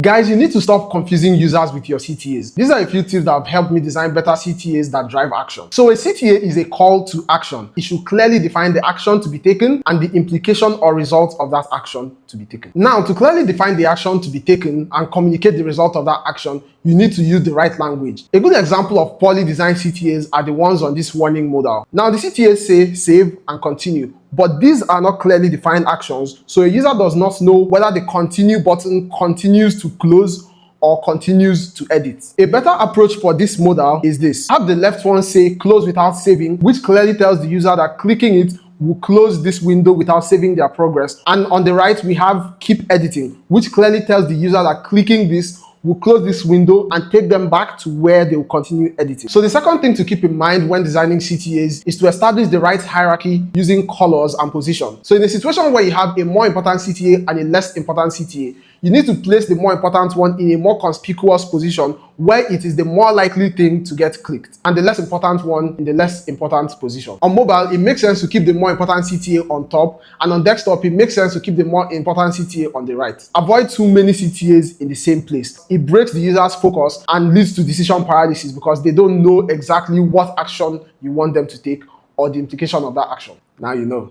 Guys, you need to stop confusing users with your CTAs. These are a few tips that have helped me design better CTAs that drive action. So a CTA is a call to action. It should clearly define the action to be taken and the implication or result of that action to be taken. Now, to clearly define the action to be taken and communicate the result of that action, you need to use the right language. A good example of poorly designed CTAs are the ones on this warning modal. Now, the CTAs say save and continue, but these are not clearly defined actions, so a user does not know whether the continue button continues to close or continues to edit. A better approach for this modal is this. Have the left one say close without saving, which clearly tells the user that clicking it will close this window without saving their progress. And on the right, we have keep editing, which clearly tells the user that clicking this will close this window and take them back to where they will continue editing. So the second thing to keep in mind when designing CTAs is to establish the right hierarchy using colors and position. So in a situation where you have a more important CTA and a less important CTA, you need to place the more important one in a more conspicuous position where it is the more likely thing to get clicked, and the less important one in the less important position. On mobile, it makes sense to keep the more important CTA on top, and on desktop, it makes sense to keep the more important CTA on the right. Avoid too many CTAs in the same place. It breaks the user's focus and leads to decision paralysis because they don't know exactly what action you want them to take or the implication of that action. Now you know.